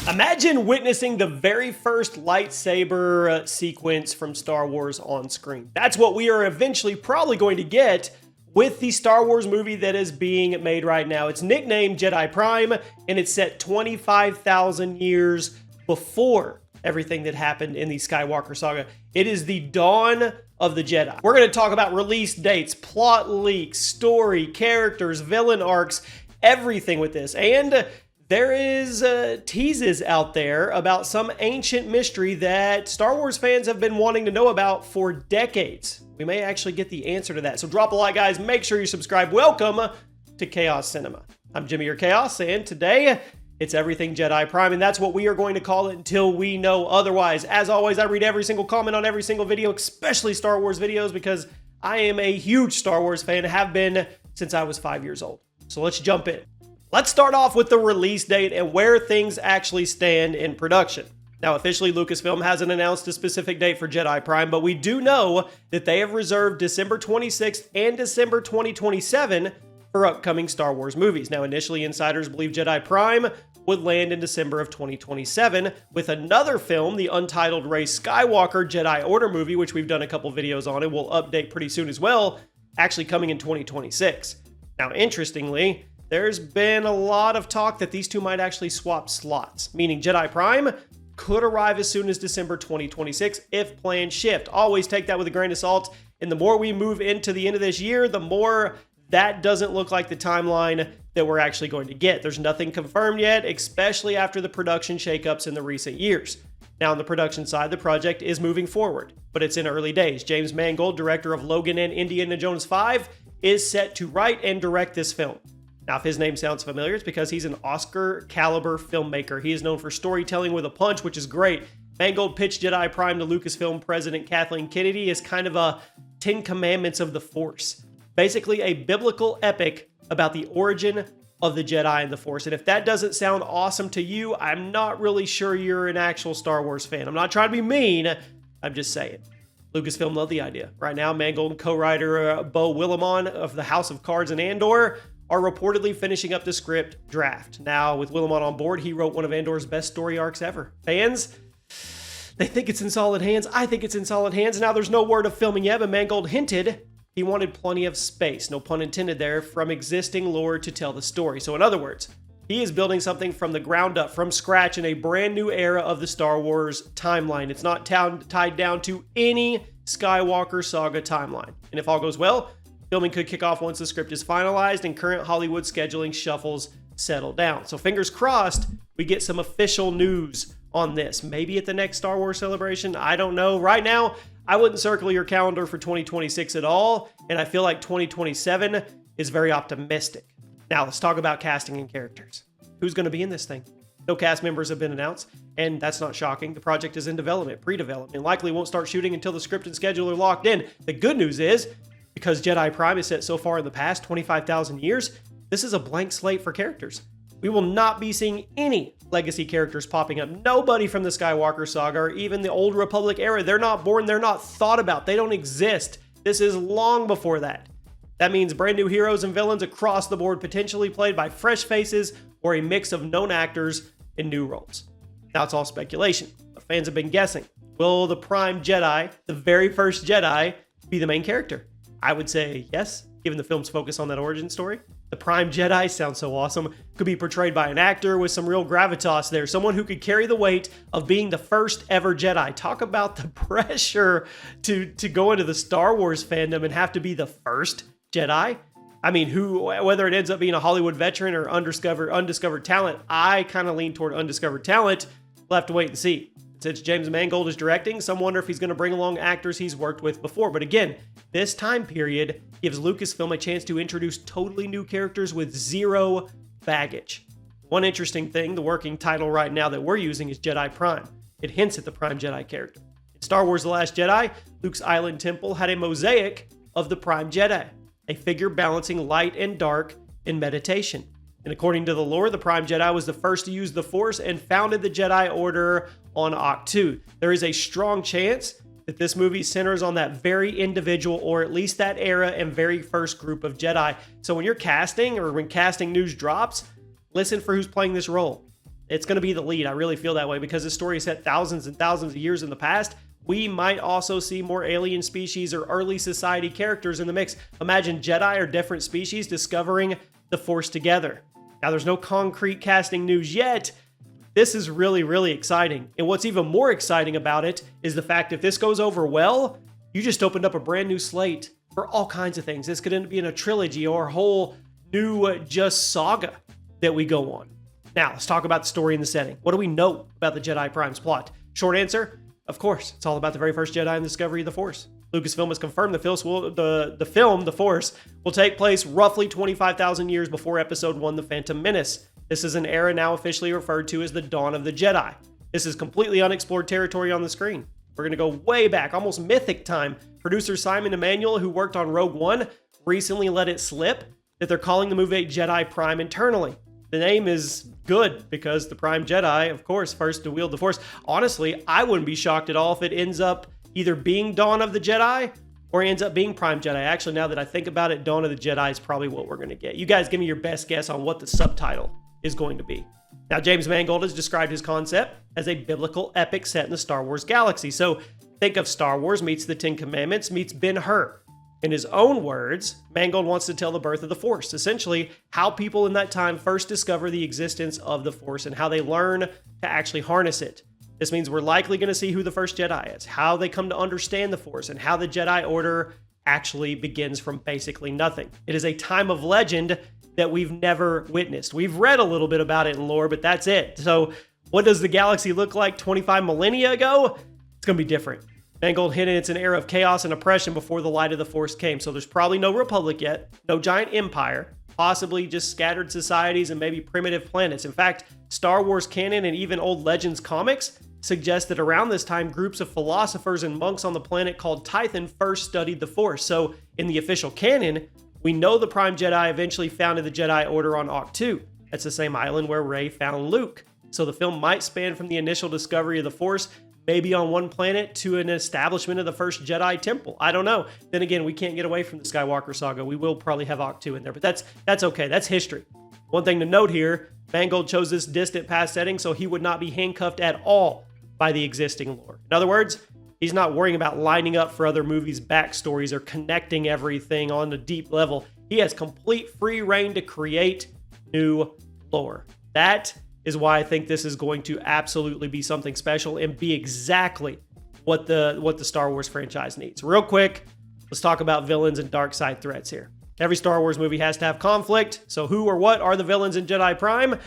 Imagine witnessing the very first lightsaber sequence from Star Wars on screen. That's what we are eventually probably going to get with the Star Wars movie that is being made right now. It's nicknamed Jedi Prime, and it's set 25,000 years before everything that happened in the Skywalker saga. It is the dawn of the Jedi. We're going to talk about release dates, plot leaks, story, characters, villain arcs, everything with this. And there is teases out there about some ancient mystery that Star Wars fans have been wanting to know about for decades. We may actually get the answer to that. So drop a like, guys. Make sure you subscribe. Welcome to Chaos Cinema. I'm Jimmy, your Chaos, and today it's Everything Jedi Prime, and that's what we are going to call it until we know otherwise. As always, I read every single comment on every single video, especially Star Wars videos, because I am a huge Star Wars fan, have been since I was 5 years old. So let's jump in. Let's start off with the release date and where things actually stand in production. Now, officially, Lucasfilm hasn't announced a specific date for Jedi Prime, but we do know that they have reserved December 26th and December 2027 for upcoming Star Wars movies. Now, initially, insiders believe Jedi Prime would land in December of 2027, with another film, the untitled Rey Skywalker Jedi Order movie, which we've done a couple videos on and we'll update pretty soon as well, actually coming in 2026. Now, interestingly, there's been a lot of talk that these two might actually swap slots, meaning Jedi Prime could arrive as soon as December 2026 if plans shift. Always take that with a grain of salt, and the more we move into the end of this year, the more that doesn't look like the timeline that we're actually going to get. There's nothing confirmed yet, especially after the production shakeups in the recent years. Now, on the production side, the project is moving forward, but it's in early days. James Mangold, director of Logan and Indiana Jones 5, is set to write and direct this film. Now, if his name sounds familiar, it's because he's an Oscar-caliber filmmaker. He is known for storytelling with a punch, which is great. Mangold pitched Jedi Prime to Lucasfilm president Kathleen Kennedy as kind of a Ten Commandments of the Force. Basically, a biblical epic about the origin of the Jedi and the Force. And if that doesn't sound awesome to you, I'm not really sure you're an actual Star Wars fan. I'm not trying to be mean, I'm just saying. Lucasfilm loved the idea. Right now, Mangold and co-writer Beau Willimon of the House of Cards and Andor are reportedly finishing up the script draft. Now, with Willimon on board, he wrote one of Andor's best story arcs ever. Fans, they think it's in solid hands. I think it's in solid hands. Now, there's no word of filming yet, but Mangold hinted he wanted plenty of space, no pun intended there, from existing lore to tell the story. So in other words, he is building something from the ground up, from scratch, in a brand new era of the Star Wars timeline. It's not tied down to any Skywalker saga timeline. And if all goes well, filming could kick off once the script is finalized and current Hollywood scheduling shuffles settle down. So fingers crossed, we get some official news on this. Maybe at the next Star Wars celebration, I don't know. Right now, I wouldn't circle your calendar for 2026 at all, and I feel like 2027 is very optimistic. Now, let's talk about casting and characters. Who's going to be in this thing? No cast members have been announced, and that's not shocking. The project is in development, pre-development, and likely won't start shooting until the script and schedule are locked in. The good news is, because Jedi Prime is set so far in the past, 25,000 years, this is a blank slate for characters. We will not be seeing any legacy characters popping up. Nobody from the Skywalker saga or even the Old Republic era. They're not born, they're not thought about, they don't exist. This is long before that. That means brand new heroes and villains across the board, potentially played by fresh faces or a mix of known actors in new roles. Now, it's all speculation, but fans have been guessing. Will the Prime Jedi, the very first Jedi, be the main character? I would say yes, given the film's focus on that origin story. The Prime Jedi sounds so awesome. Could be portrayed by an actor with some real gravitas there. Someone who could carry the weight of being the first ever Jedi. Talk about the pressure to go into the Star Wars fandom and have to be the first Jedi. I mean, whether it ends up being a Hollywood veteran or undiscovered talent, I kind of lean toward undiscovered talent. We'll have to wait and see. Since James Mangold is directing, some wonder if he's going to bring along actors he's worked with before. But again, this time period gives Lucasfilm a chance to introduce totally new characters with zero baggage. One interesting thing, the working title right now that we're using is Jedi Prime. It hints at the Prime Jedi character. In Star Wars The Last Jedi, Luke's island temple had a mosaic of the Prime Jedi, a figure balancing light and dark in meditation. And according to the lore, the Prime Jedi was the first to use the Force and founded the Jedi Order on ahch-to. There is a strong chance that this movie centers on that very individual, or at least that era and very first group of Jedi. So when you're casting, or when casting news drops, listen for who's playing this role. It's going to be the lead. I really feel that way because the story is set thousands and thousands of years in the past. We might also see more alien species or early society characters in the mix. Imagine Jedi or different species discovering the Force together. Now, there's no concrete casting news yet. This is really, really exciting. And what's even more exciting about it is the fact if this goes over well, you just opened up a brand new slate for all kinds of things. This could end up being a trilogy or a whole new just saga that we go on. Now, let's talk about the story and the setting. What do we know about the Jedi Prime's plot? Short answer, of course, it's all about the very first Jedi and the discovery of the Force. Lucasfilm has confirmed the film, The Force, will take place roughly 25,000 years before Episode 1, The Phantom Menace. This is an era now officially referred to as the Dawn of the Jedi. This is completely unexplored territory on the screen. We're going to go way back, almost mythic time. Producer Simon Emanuel, who worked on Rogue One, recently let it slip that they're calling the movie Jedi Prime internally. The name is good because the Prime Jedi, of course, first to wield the Force. Honestly, I wouldn't be shocked at all if it ends up either being Dawn of the Jedi or ends up being Prime Jedi. Actually, now that I think about it, Dawn of the Jedi is probably what we're going to get. You guys give me your best guess on what the subtitle is going to be. Now, James Mangold has described his concept as a biblical epic set in the Star Wars galaxy. So think of Star Wars meets the Ten Commandments meets Ben-Hur. In his own words, Mangold wants to tell the birth of the Force, essentially how people in that time first discover the existence of the Force and how they learn to actually harness it. This means we're likely going to see who the first Jedi is, how they come to understand the Force, and how the Jedi Order actually begins from basically nothing. It is a time of legend that we've never witnessed. We've read a little bit about it in lore, but that's it. So what does the galaxy look like 25 millennia ago? It's going to be different. Mangold hinted it's an era of chaos and oppression before the light of the Force came. So there's probably no republic yet, no giant empire, possibly just scattered societies and maybe primitive planets. In fact, Star Wars canon and even old Legends comics suggest that around this time, groups of philosophers and monks on the planet called Tython first studied the Force. So in the official canon, we know the Prime Jedi eventually founded the Jedi Order on ahch-to. That's the same island where Rey found Luke. So the film might span from the initial discovery of the Force, maybe on one planet, to an establishment of the first Jedi Temple. I don't know. Then again, we can't get away from the Skywalker saga. We will probably have ahch-to in there, but that's okay. That's history. One thing to note here, Mangold chose this distant past setting so he would not be handcuffed at all by the existing lore. In other words, he's not worrying about lining up for other movies' backstories or connecting everything on a deep level. He has complete free reign to create new lore. That is why I think this is going to absolutely be something special and be exactly what the Star Wars franchise needs. Real quick, let's talk about villains and dark side threats here. Every Star Wars movie has to have conflict, so who or what are the villains in Jedi Prime?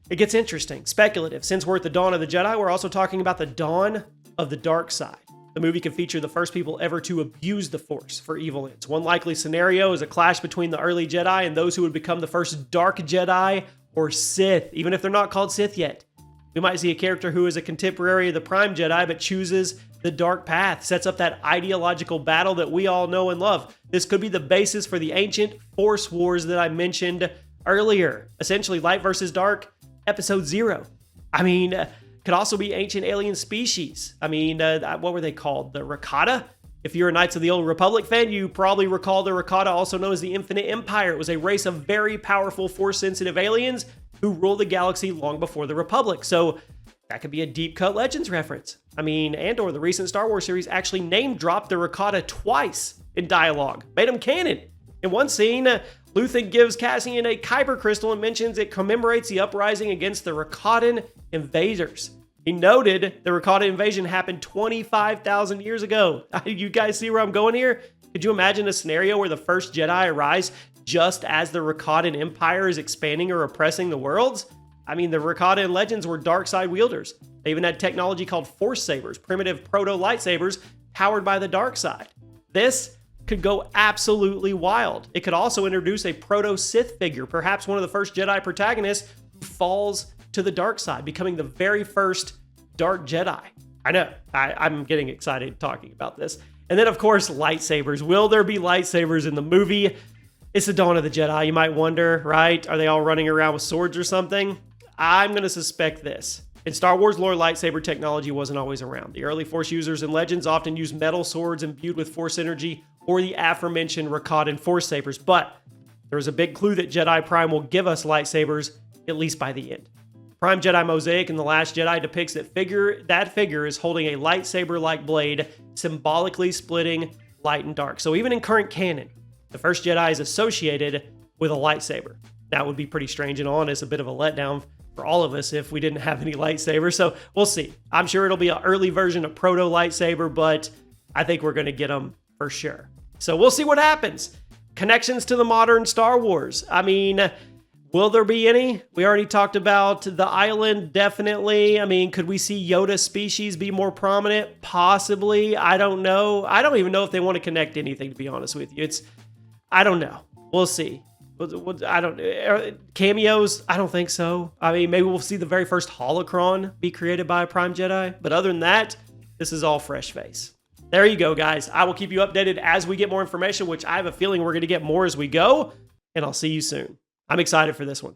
It gets interesting, speculative. Since we're at the dawn of the Jedi, we're also talking about the dawn of the dark side. The movie can feature the first people ever to abuse the Force for evil ends. One likely scenario is a clash between the early Jedi and those who would become the first dark Jedi or Sith, even if they're not called Sith yet. We might see a character who is a contemporary of the Prime Jedi but chooses the dark path, sets up that ideological battle that we all know and love. This could be the basis for the ancient Force wars that I mentioned earlier. Essentially, light versus dark, episode 0. Could also be ancient alien species. What were they called? The Rakata? If you're a Knights of the Old Republic fan, you probably recall the Rakata, also known as the Infinite Empire. It was a race of very powerful Force-sensitive aliens who ruled the galaxy long before the Republic. So that could be a deep-cut Legends reference. Andor, the recent Star Wars series, actually name-dropped the Rakata twice in dialogue. Made them canon. In one scene, Luthen gives Cassian a Kyber crystal and mentions it commemorates the uprising against the Rakatan invaders. He noted the Rakata invasion happened 25,000 years ago. You guys see where I'm going here? Could you imagine a scenario where the first Jedi arise just as the Rakatan Empire is expanding or oppressing the worlds? The Rakata in Legends were dark side wielders. They even had technology called Force Sabers, primitive proto-lightsabers powered by the dark side. This could go absolutely wild. It could also introduce a proto-Sith figure, perhaps one of the first Jedi protagonists who falls to the dark side, becoming the very first dark Jedi. I know, I'm getting excited talking about this. And then, of course, lightsabers. Will there be lightsabers in the movie? It's the dawn of the Jedi, you might wonder, right? Are they all running around with swords or something? I'm going to suspect this. In Star Wars lore, lightsaber technology wasn't always around. The early Force users in Legends often used metal swords imbued with Force energy or the aforementioned Rakatan Force sabers. But there is a big clue that Jedi Prime will give us lightsabers, at least by the end. Prime Jedi Mosaic in The Last Jedi depicts that figure is holding a lightsaber-like blade, symbolically splitting light and dark. So even in current canon, the first Jedi is associated with a lightsaber. That would be pretty strange and honest, a bit of a letdown for all of us if we didn't have any lightsabers. So we'll see. I'm sure it'll be an early version of proto lightsaber, but I think we're going to get them for sure. So we'll see what happens. Connections to the modern Star Wars. I mean, will there be any? We already talked about the island, definitely. I mean, could we see Yoda species be more prominent? Possibly. I don't know. I don't even know if they want to connect anything, to be honest with you. I don't know. We'll see. I don't cameos. I don't think so. I mean, maybe we'll see the very first holocron be created by a Prime Jedi. But other than that, this is all fresh face. There you go, guys. I will keep you updated as we get more information, which I have a feeling we're going to get more as we go. And I'll see you soon. I'm excited for this one.